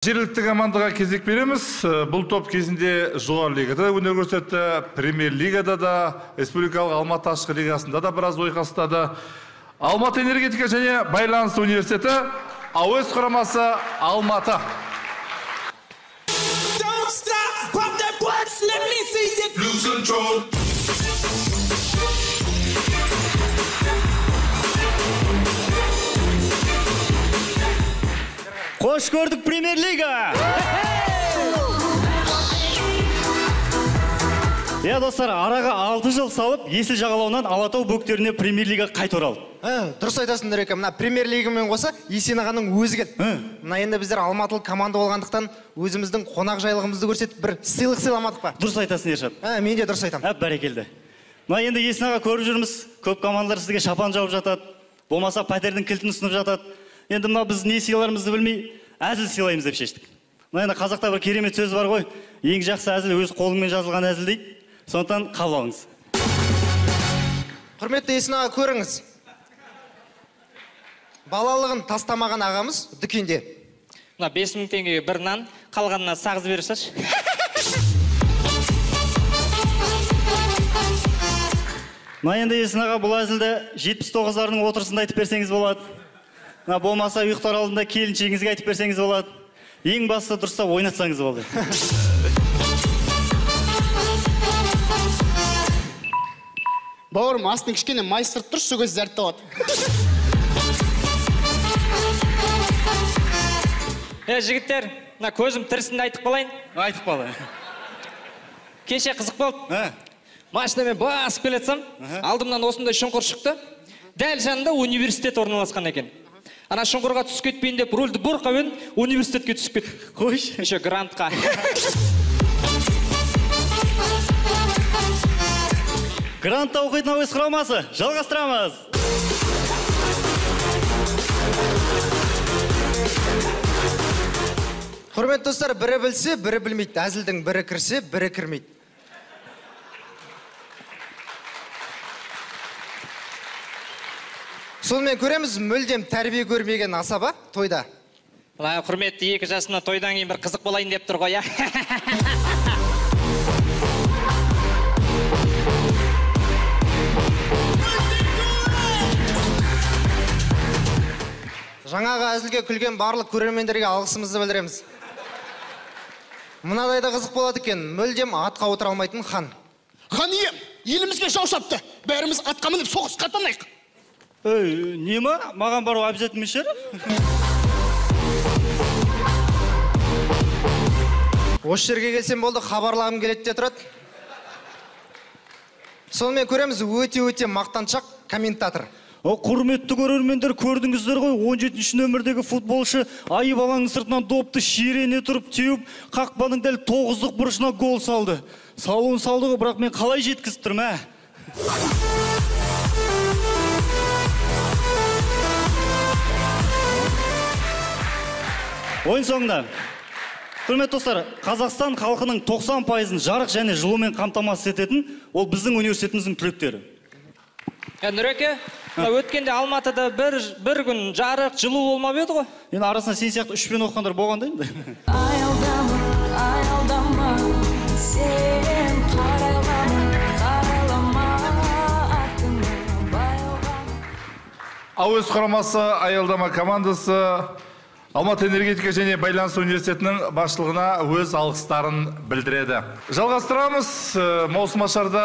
Жергілікті командаға кезек береміз. Бұл топ кезінде жоғары лигада өнер көрсетті, премьер лигада да, республикалық Алматы ашық лигасында да біраз ойқастады. Алматы энергетика және байланыс университеті АОС құрамасы Алматы. Қош көрдік премьер лига! Достар, араға 6 жыл салып, Есіл жағалауынан Алатау бөктеріне премьер лига қайта оралды. Дұрыс айтасың, Нұрека. Мына премьер лигамен қоса Есен ағаның өзі келді. Мына енді біздер алматылық команда болғандықтан өзіміздің қонақ жайлығымызды көрсетіп бір сыйлық сыйламадық па? Дұрыс айтасың, Ершат. Мен де дұрыс айтамын. Бәрекелді. Мына енді Есен аға көріп жүрміз, көп командалар сізге шапан жауып жатады, болмаса пәтердің кілтін ұсынып жатады. Енді мына біз не сыйларымызды білмей, әзіл сыйлаймыз деп шештік. Мына енді қазақта бір керемет сөз бар ғой, ең жақсы әзіл өз қолыңмен жазылған әзіл дейді. Сондықтан қабыл алыңыз. Құрметті Есен аға, көріңіз. Балалығын тастамаған ағамыз дүкенде. Мына 5000 теңгеге бір нан, қалғанына сағыз берсеш. Мына енді Есен аға бұл әзілді 79-лардың отырысында айтып берсеңіз болады. Болмаса ұйықтар алдында келіншегіңізге айтып берсеңіз болады. Ең басты дұрыстап ойнатсаңыз болды. Бауырым, астың кішкене майыстырып тұр, сөз зәртті алады. Жігіттер, көзім тірісінде айтып қалайын. Айтып қалы. Кеше қызық болды. Машинамен басып келетсам, алдымнан осындай шұңқыр шықты. Дәл жанында университет орналасқан екен. Ана шұңқырға түсіп кетпейін деп рөлді бұрқауын университетке түсіп кет. Қойш. Еще грантқа. Грантта оқитын АОС құрамасы. Жалғастырамыз. Құрметті достар, бірі білсе, бірі білмейді. Әзілдің бірі кірсе, бірі кірмейді. Сонымен көреміз, мүлдем тәрбие көрмеген асаба тойда. Құрметті 2 жасына тойдан кейін бір қызық болайын деп тұр ғой, я. Жаңаға әзілге күлген барлық көрермендерге алғысымызды білдіреміз. Мынадай да қызық болады екен, мүлдем атқа отыра алмайтын хан. Хан ием, елімізге жау шапты. Бәріміз атқа мініп соғысқа аттанайық. Не ма? Маған бару обязательно мешер? Осы жерге келсем болды, хабарлағым келеді де тұрады. Сонымен көреміз, өте мақтаншақ комментатор. Құрметті көрермендер, көрдіңіздер ғой, 17-ші нөмірдегі футболшы айып алаңның сыртынан допты ширене тұрып теуіп, қақпаның дәл 9-дық бұрышына гол салды. Салуын салды ғой, бірақ мен қалай жеткізіп тұрмын, ә? Ойын соңында. Құрметті достар, Қазақстан халқының 90%-ын жарық және жылумен қамтамасыз ететін, ол біздің университетіміздің түлектері. Нұреке, өткенде Алматыда бір күн жарық, жылу болмап еді ғой? Енді арасында сен сияқты 3-пен оққандар болғанда енді. Аялдама, сен қарайлама артыңа баяулама. АОС құрамасы аялдама командасы Алматы энергетика және байланыс университетінің басшылығына өз алғыстарын білдіреді. Жалғастырамыз маусым ашарда